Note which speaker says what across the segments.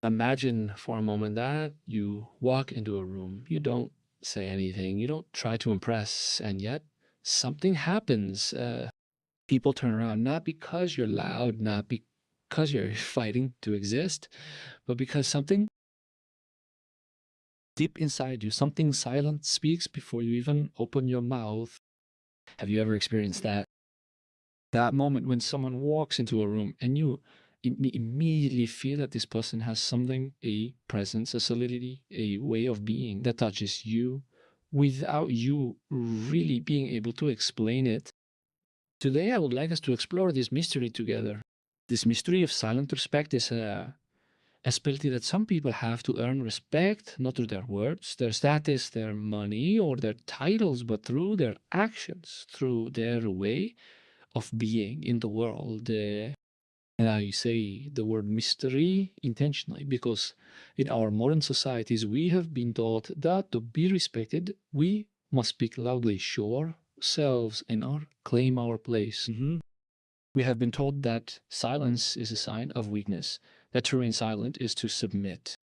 Speaker 1: Imagine for a moment that you walk into a room, you don't say anything, you don't try to impress, and yet something happens. People turn around, not because you're loud, not because you're fighting to exist, but because something deep inside you, something silent speaks before you even open your mouth. Have you ever experienced that? That moment when someone walks into a room and you immediately feel that this person has something, a presence, a solidity, a way of being that touches you without you really being able to explain it. Today, I would like us to explore this mystery together. This mystery of silent respect is a ability that some people have to earn respect, not through their words, their status, their money, or their titles, but through their actions, through their way of being in the world. And I say the word mystery intentionally because in our modern societies, we have been taught that to be respected, we must speak loudly, show ourselves, and claim our place. We have been told that silence is a sign of weakness, that to remain silent is to submit.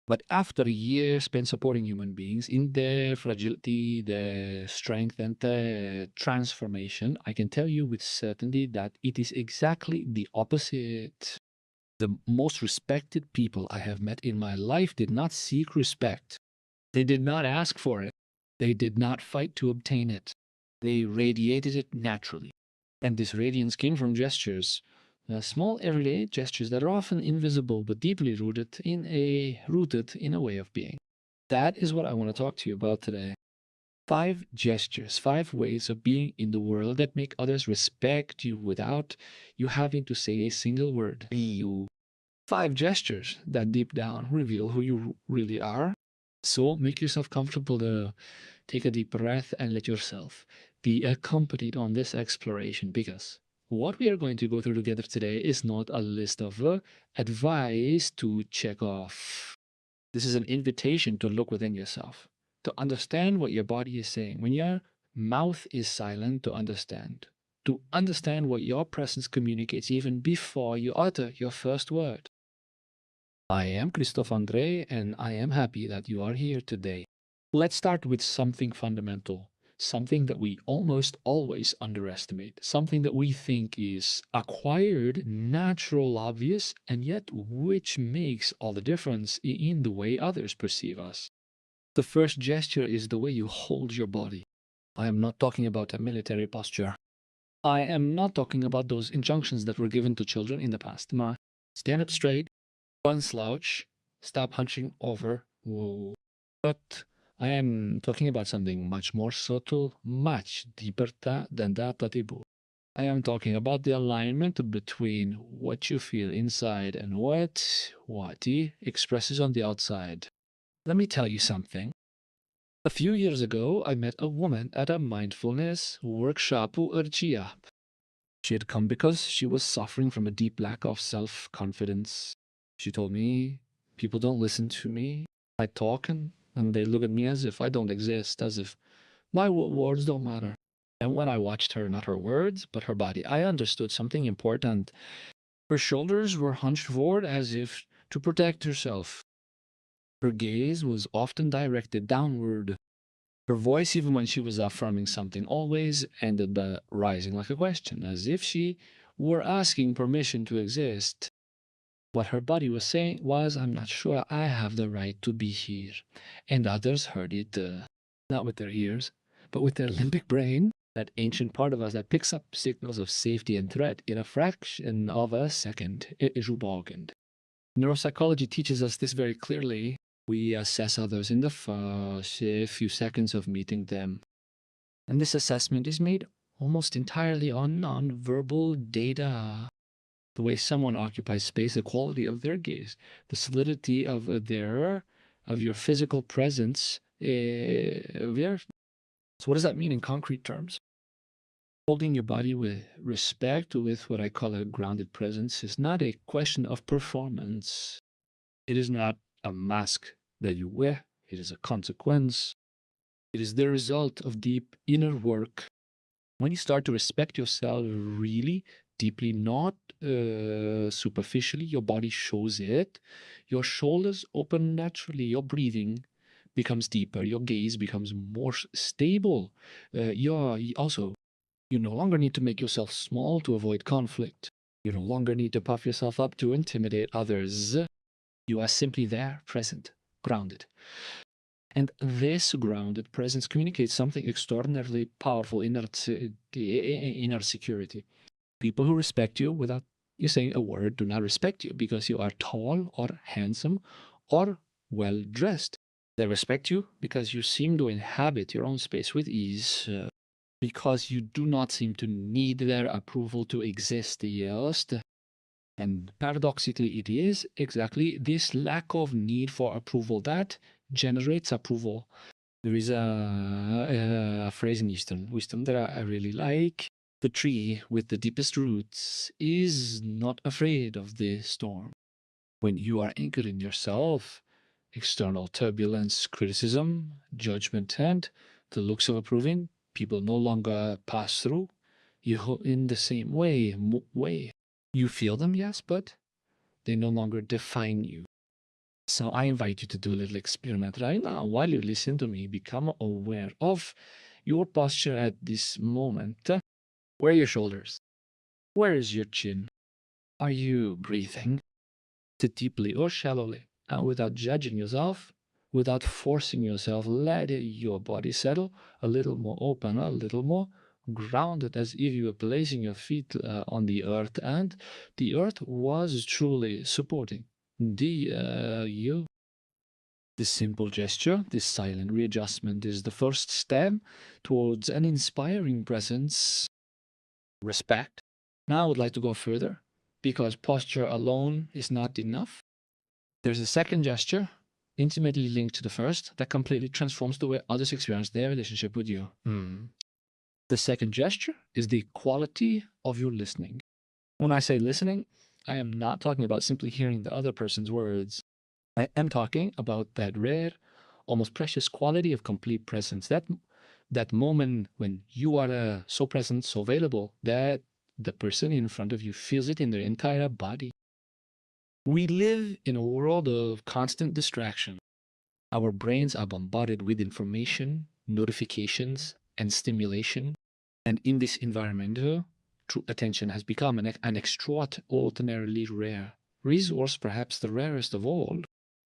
Speaker 1: But after years spent supporting human beings in their fragility, their strength, and their transformation, I can tell you with certainty that it is exactly the opposite. The most respected people I have met in my life did not seek respect. They did not ask for it. They did not fight to obtain it. They radiated it naturally. And this radiance came from gestures, small everyday gestures that are often invisible but deeply rooted in a way of being. That is what I want to talk to you about today. 5 gestures, 5 ways of being in the world that make others respect you without you having to say a single word. You. 5 gestures that deep down reveal who you really are. So make yourself comfortable to take a deep breath and let yourself be accompanied on this exploration, because what we are going to go through together today is not a list of advice to check off. This is an invitation to look within yourself, to understand what your body is saying. When your mouth is silent, to understand what your presence communicates even before you utter your first word. I am Christophe André, and I am happy that you are here today. Let's start with something fundamental, something that we almost always underestimate, something that we think is acquired, natural, obvious, and yet which makes all the difference in the way others perceive us. The first gesture is the way you hold your body. I am not talking about a military posture. I am not talking about those injunctions that were given to children in the past. Stand up straight, don't slouch, stop hunching over. Whoa. But I am talking about something much more subtle, much deeper than that, Tatibu. I am talking about the alignment between what you feel inside and what he expresses on the outside. Let me tell you something. A few years ago, I met a woman at a mindfulness workshop. She had come because she was suffering from a deep lack of self-confidence. She told me, people don't listen to me. I talk and they look at me as if I don't exist, as if my words don't matter. And when I watched her, not her words, but her body, I understood something important. Her shoulders were hunched forward as if to protect herself. Her gaze was often directed downward. Her voice, even when she was affirming something, always ended by rising like a question, as if she were asking permission to exist. What her body was saying was, I'm not sure I have the right to be here. And others heard it, not with their ears, but with their limbic brain, that ancient part of us that picks up signals of safety and threat in a fraction of a second. Neuropsychology teaches us this very clearly. We assess others in the first few seconds of meeting them. And this assessment is made almost entirely on non-verbal data. The way someone occupies space, the quality of their gaze, the solidity of your physical presence. So what does that mean in concrete terms? Holding your body with respect, with what I call a grounded presence, is not a question of performance. It is not a mask that you wear. It is a consequence. It is the result of deep inner work. When you start to respect yourself really, deeply, not superficially. Your body shows it. Your shoulders open naturally. Your breathing becomes deeper. Your gaze becomes more stable. You no longer need to make yourself small to avoid conflict. You no longer need to puff yourself up to intimidate others. You are simply there, present, grounded. And this grounded presence communicates something extraordinarily powerful: inner security. People who respect you without you saying a word do not respect you because you are tall or handsome or well dressed. They respect you because you seem to inhabit your own space with ease, because you do not seem to need their approval to exist. Yes. And paradoxically, it is exactly this lack of need for approval that generates approval. There is a phrase in Eastern wisdom that I really like. The tree with the deepest roots is not afraid of the storm. When you are anchored in yourself, external turbulence, criticism, judgment, and the looks of approving, people no longer pass through you in the same way. You feel them, yes, but they no longer define you. So I invite you to do a little experiment right now. While you listen to me, become aware of your posture at this moment. Where are your shoulders? Where is your chin? Are you breathing? Sit deeply or shallowly, and without judging yourself, without forcing yourself, let your body settle a little more open, a little more grounded, as if you were placing your feet on the earth, and the earth was truly supporting you. This simple gesture, this silent readjustment, is the first step towards an inspiring presence, respect. Now I would like to go further, because posture alone is not enough. There's a second gesture, intimately linked to the first, that completely transforms the way others experience their relationship with you. The second gesture is the quality of your listening. When I say listening, I am not talking about simply hearing the other person's words. I am talking about that rare, almost precious quality of complete presence. That moment when you are so present, so available, that the person in front of you feels it in their entire body. We live in a world of constant distraction. Our brains are bombarded with information, notifications, and stimulation. And in this environment, true attention has become an extraordinarily rare resource, perhaps the rarest of all.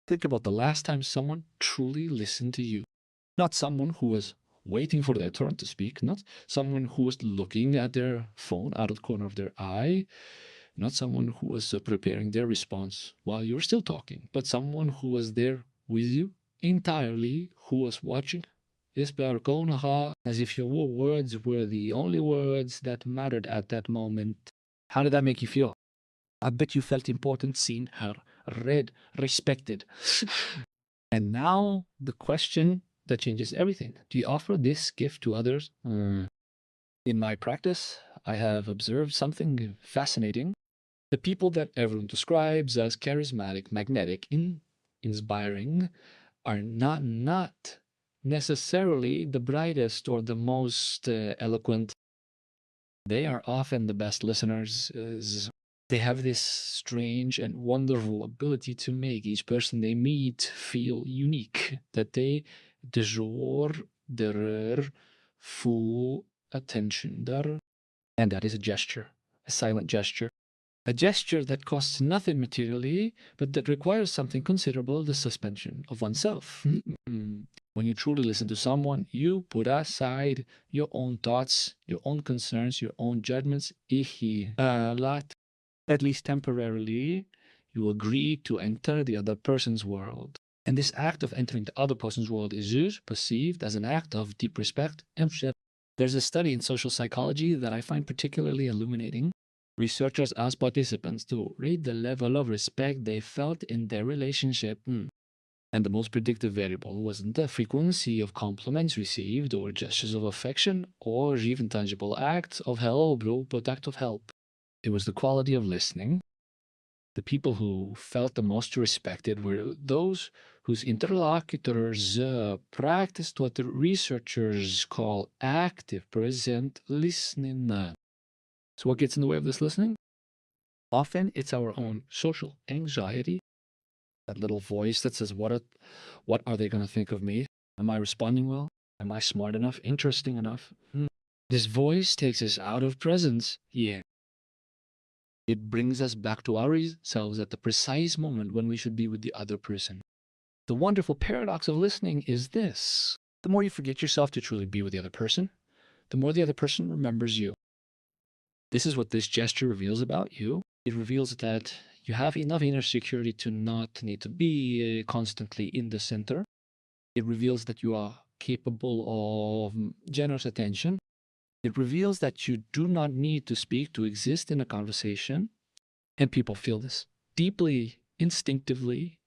Speaker 1: Think about the last time someone truly listened to you. Not someone who was waiting for their turn to speak, not someone who was looking at their phone out of the corner of their eye, not someone who was preparing their response while you were still talking, but someone who was there with you entirely, who was watching as if your words were the only words that mattered at that moment. How did that make you feel? I bet you felt important, seen, heard, read, respected. And now the question that changes everything. Do you offer this gift to others? In my practice, I have observed something fascinating. The people that everyone describes as charismatic, magnetic, inspiring are not necessarily the brightest or the most eloquent. They are often the best listeners. They have this strange and wonderful ability to make each person they meet feel unique, that they deserve their full attention. And that is a gesture, a silent gesture. A gesture that costs nothing materially, but that requires something considerable, the suspension of oneself. When you truly listen to someone, you put aside your own thoughts, your own concerns, your own judgments. At least temporarily, you agree to enter the other person's world. And this act of entering the other person's world is perceived as an act of deep respect and friendship. There's a study in social psychology that I find particularly illuminating. Researchers asked participants to rate the level of respect they felt in their relationship. And the most predictive variable wasn't the frequency of compliments received or gestures of affection or even tangible acts of help, but act of help. It was the quality of listening. The people who felt the most respected were those whose interlocutors practiced what the researchers call active present listening. So what gets in the way of this listening? Often it's our own social anxiety, that little voice that says, what are they going to think of me? Am I responding well? Am I smart enough? Interesting enough? This voice takes us out of presence. Yeah. It brings us back to ourselves at the precise moment when we should be with the other person. The wonderful paradox of listening is this. The more you forget yourself to truly be with the other person, the more the other person remembers you. This is what this gesture reveals about you. It reveals that you have enough inner security to not need to be constantly in the center. It reveals that you are capable of generous attention. It reveals that you do not need to speak to exist in a conversation. And people feel this deeply, instinctively.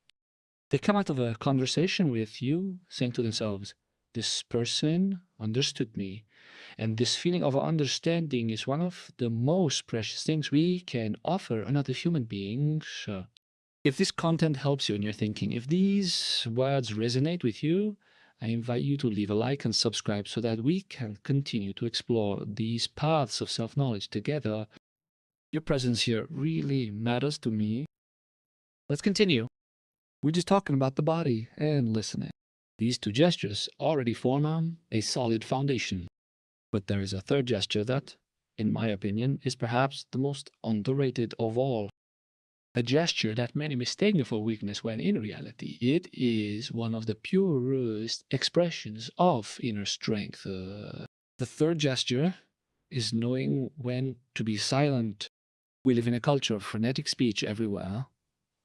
Speaker 1: They come out of a conversation with you saying to themselves, this person understood me. And this feeling of understanding is one of the most precious things we can offer another human being. So if this content helps you in your thinking, if these words resonate with you, I invite you to leave a like and subscribe so that we can continue to explore these paths of self-knowledge together. Your presence here really matters to me. Let's continue. We're just talking about the body and listening. These two gestures already form a solid foundation. But there is a third gesture that, in my opinion, is perhaps the most underrated of all. A gesture that many mistake for weakness when in reality it is one of the purest expressions of inner strength. The third gesture is knowing when to be silent. We live in a culture of frenetic speech everywhere,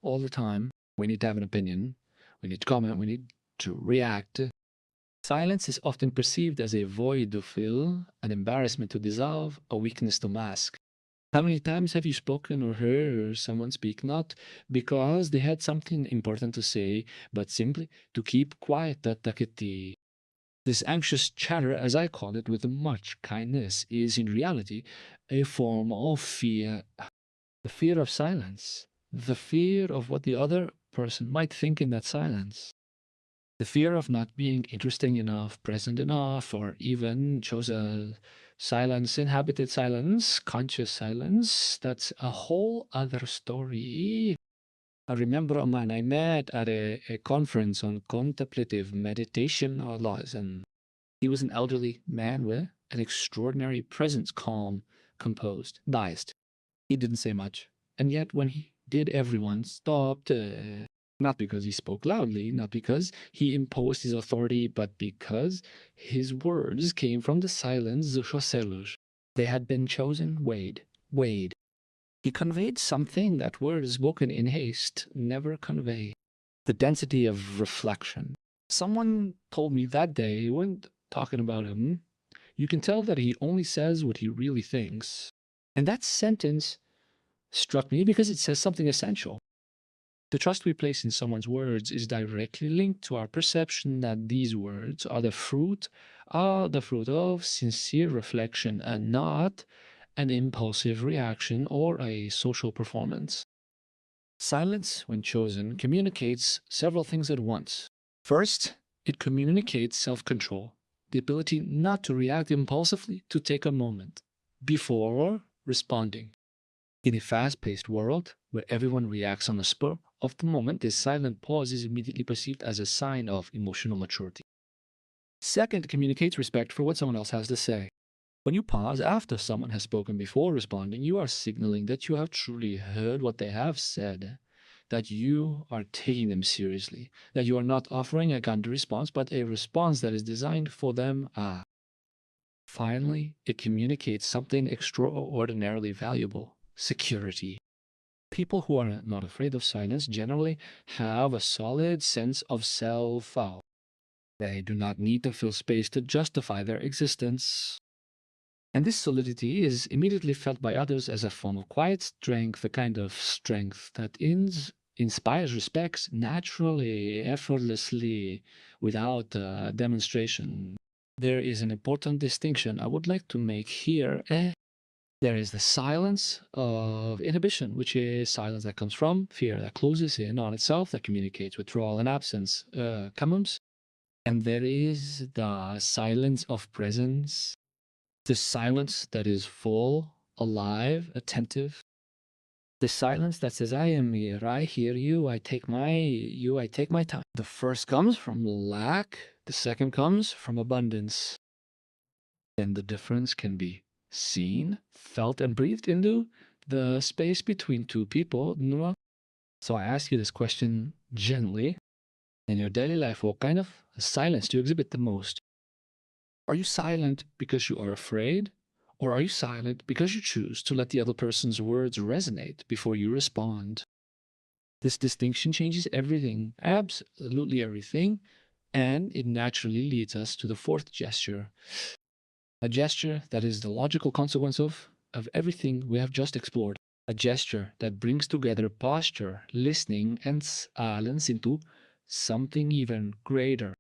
Speaker 1: all the time. We need to have an opinion, we need to comment, we need to react. Silence is often perceived as a void to fill, an embarrassment to dissolve, a weakness to mask. How many times have you spoken or heard someone speak not because they had something important to say, but simply to keep quiet? This anxious chatter, as I call it with much kindness, is in reality a form of fear. The fear of silence, the fear of what the other person might think in that silence. The fear of not being interesting enough, present enough, or even chose a silence, inhabited silence, conscious silence. That's a whole other story. I remember a man I met at a conference on contemplative meditation laws, and he was an elderly man with an extraordinary presence, calm, composed, biased. He didn't say much, and yet when he did, everyone stopped. Not because he spoke loudly, not because he imposed his authority, but because his words came from the silence. They had been chosen, weighed. He conveyed something that words spoken in haste never convey. The density of reflection. Someone told me that day, when talking about him, you can tell that he only says what he really thinks. And that sentence struck me because it says something essential. The trust we place in someone's words is directly linked to our perception that these words are the fruit of sincere reflection and not an impulsive reaction or a social performance. Silence, when chosen, communicates several things at once. First, it communicates self-control, the ability not to react impulsively, to take a moment before responding. In a fast-paced world, where everyone reacts on the spur of the moment, this silent pause is immediately perceived as a sign of emotional maturity. Second, it communicates respect for what someone else has to say. When you pause after someone has spoken before responding, you are signaling that you have truly heard what they have said, that you are taking them seriously, that you are not offering a counter response, but a response that is designed for them. Finally, it communicates something extraordinarily valuable: security. People who are not afraid of silence generally have a solid sense of self. They do not need to fill space to justify their existence. And this solidity is immediately felt by others as a form of quiet strength, a kind of strength that inspires respect naturally, effortlessly, without demonstration. There is an important distinction I would like to make here. There is the silence of inhibition, which is silence that comes from fear, that closes in on itself, that communicates withdrawal and absence, comes. And there is the silence of presence, the silence that is full alive, attentive. The silence that says, I am here, I hear you, I take my time. The first comes from lack, the second comes from abundance. And the difference can be seen, felt, and breathed into the space between two people. So I ask you this question gently. In your daily life, what kind of silence do you exhibit the most? Are you silent because you are afraid? Or are you silent because you choose to let the other person's words resonate before you respond? This distinction changes everything, absolutely everything, and it naturally leads us to the fourth gesture. A gesture that is the logical consequence of everything we have just explored. A gesture that brings together posture, listening, and silence into something even greater.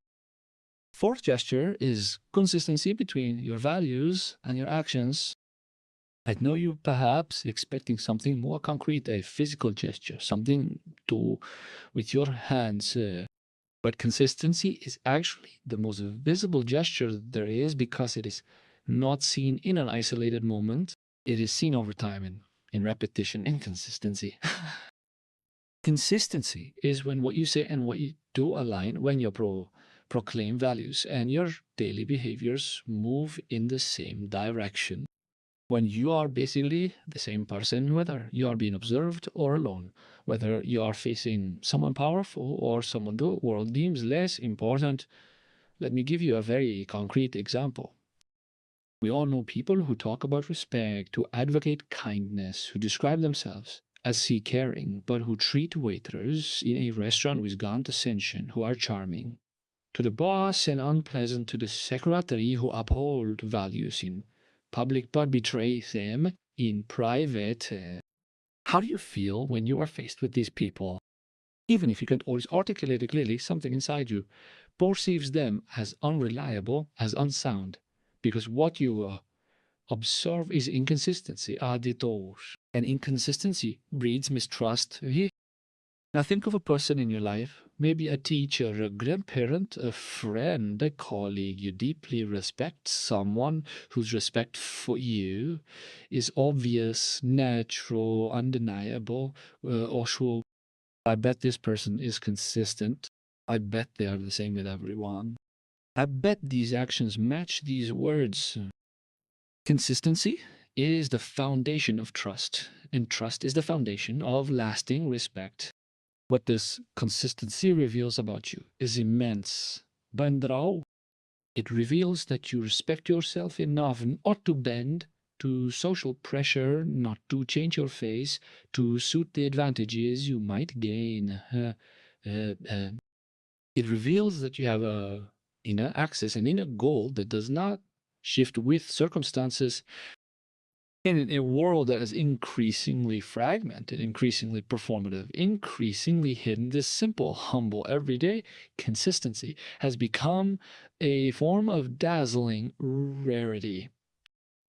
Speaker 1: Fourth gesture is consistency between your values and your actions. I know you perhaps expecting something more concrete, a physical gesture, something to with your hands. But consistency is actually the most visible gesture there is because it is not seen in an isolated moment. It is seen over time in repetition and consistency. Consistency is when what you say and what you do align, when you proclaim values and your daily behaviors move in the same direction. When you are basically the same person, whether you are being observed or alone, whether you are facing someone powerful or someone the world deems less important. Let me give you a very concrete example. We all know people who talk about respect, who advocate kindness, who describe themselves as sea caring, but who treat waiters in a restaurant with condescension, who are charming to the boss and unpleasant to the secretary, who uphold values in public but betray them in private. How do you feel when you are faced with these people? Even if you can't always articulate it clearly, something inside you perceives them as unreliable, as unsound, because what you observe is inconsistency, détruisent. And inconsistency breeds mistrust. Now think of a person in your life, maybe a teacher, a grandparent, a friend, a colleague you deeply respect, someone whose respect for you is obvious, natural, undeniable, or sure. I bet this person is consistent. I bet they are the same with everyone. I bet these actions match these words. Consistency is the foundation of trust, and trust is the foundation of lasting respect. What this consistency reveals about you is immense. Bandrao. It reveals that you respect yourself enough not to bend to social pressure, not to change your face to suit the advantages you might gain. It reveals that you have a inner access and inner goal that does not shift with circumstances. In a world that is increasingly fragmented, increasingly performative, increasingly hidden, this simple, humble, everyday consistency has become a form of dazzling rarity.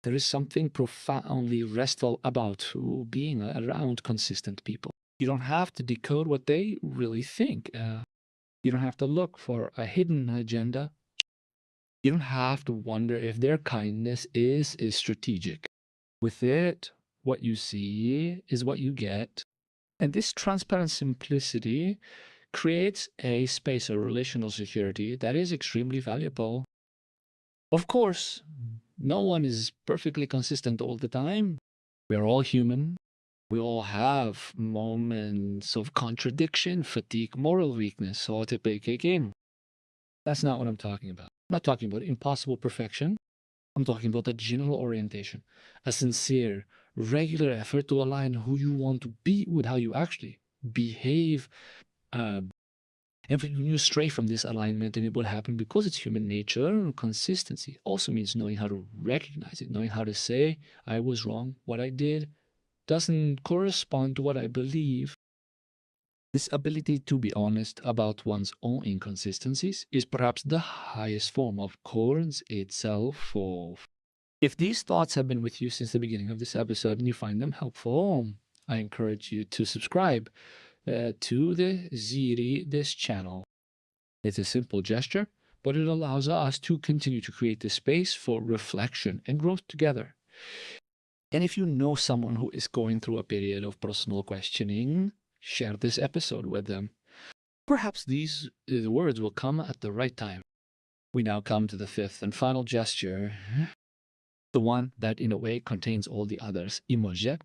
Speaker 1: There is something profoundly restful about being around consistent people. You don't have to decode what they really think. You don't have to look for a hidden agenda. You don't have to wonder if their kindness is strategic. With it, what you see is what you get. And this transparent simplicity creates a space of relational security that is extremely valuable. Of course, no one is perfectly consistent all the time. We are all human. We all have moments of contradiction, fatigue, moral weakness, or to pick again. That's not what I'm talking about. I'm not talking about impossible perfection. I'm talking about a general orientation, a sincere, regular effort to align who you want to be with how you actually behave. And when you stray from this alignment, and it will happen because it's human nature, consistency also means knowing how to recognize it, knowing how to say, I was wrong, what I did doesn't correspond to what I believe. This ability to be honest about one's own inconsistencies is perhaps the highest form of coherence itself. If these thoughts have been with you since the beginning of this episode and you find them helpful, I encourage you to subscribe to this channel. It's a simple gesture, but it allows us to continue to create this space for reflection and growth together. And if you know someone who is going through a period of personal questioning, share this episode with them. Perhaps these words will come at the right time. We now come to the fifth and final gesture, the one that in a way contains all the others, émotionnel,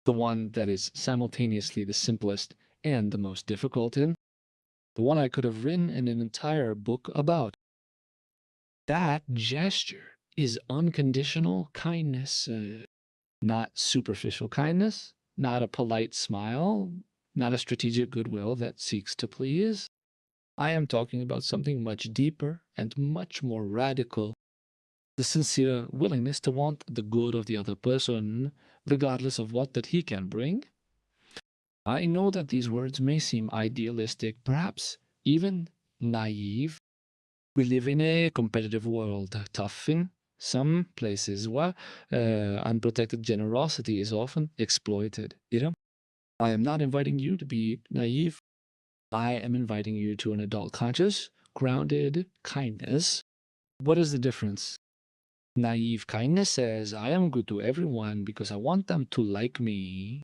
Speaker 1: the one that is simultaneously the simplest and the most difficult, and the one I could have written an entire book about. That gesture is unconditional kindness, not superficial kindness, not a polite smile, not a strategic goodwill that seeks to please. I am talking about something much deeper and much more radical. The sincere willingness to want the good of the other person, regardless of what that he can bring. I know that these words may seem idealistic, perhaps even naive. We live in a competitive world, tough in some places where unprotected generosity is often exploited. I am not inviting you to be naive. I am inviting you to an adult conscious, grounded kindness. What is the difference? Naive kindness says, I am good to everyone because I want them to like me.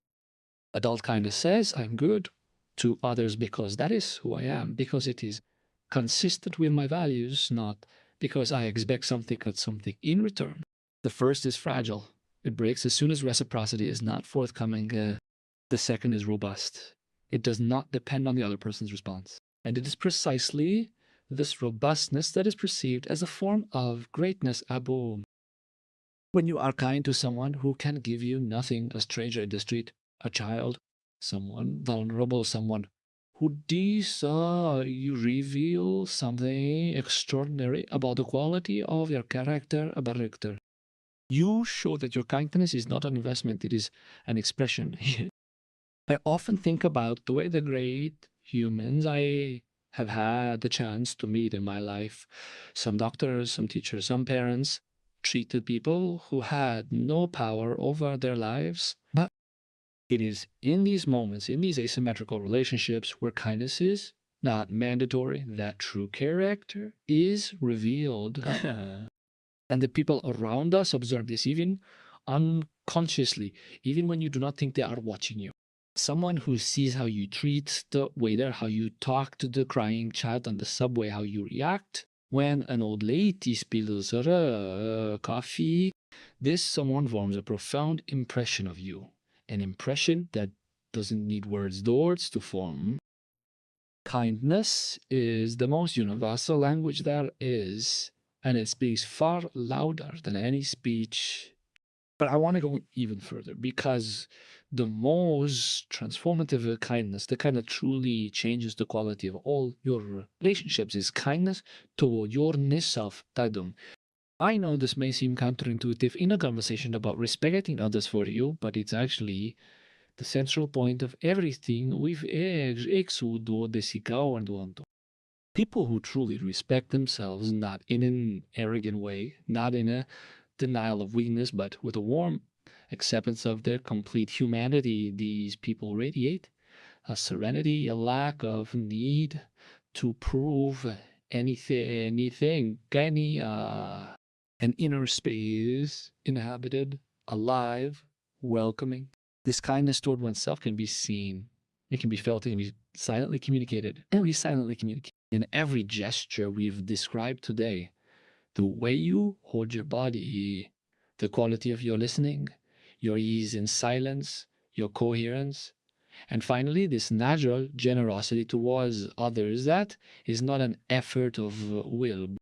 Speaker 1: Adult kindness says, I'm good to others because that is who I am, because it is consistent with my values, not because I expect something in return. The first is fragile. It breaks as soon as reciprocity is not forthcoming. The second is robust. It does not depend on the other person's response. And it is precisely this robustness that is perceived as a form of greatness, Abu. When you are kind to someone who can give you nothing, a stranger in the street, a child, someone vulnerable, someone who you reveal something extraordinary about the quality of your character. You show that your kindness is not an investment, it is an expression. I often think about the way the great humans I have had the chance to meet in my life, some doctors, some teachers, some parents, treated people who had no power over their lives. But it is in these moments, in these asymmetrical relationships where kindness is not mandatory, that true character is revealed. And the people around us observe this even unconsciously, even when you do not think they are watching you. Someone who sees how you treat the waiter, how you talk to the crying child on the subway, how you react when an old lady spills her coffee, this someone forms a profound impression of you. An impression that doesn't need words to form. Kindness is the most universal language there is, and it speaks far louder than any speech. But I want to go even further, because the most transformative kindness, the kind that truly changes the quality of all your relationships, is kindness toward your self. I know this may seem counterintuitive in a conversation about respecting others for you, but it's actually the central point of everything we've exudado. People who truly respect themselves, not in an arrogant way, not in a denial of weakness, but with a warm acceptance of their complete humanity, these people radiate a serenity, a lack of need to prove anything, an inner space inhabited, alive, welcoming. This kindness toward oneself can be seen, it can be felt, it can be silently communicated, and we silently communicate. In every gesture we've described today, the way you hold your body, the quality of your listening, your ease in silence, your coherence, and finally, this natural generosity towards others that is not an effort of will,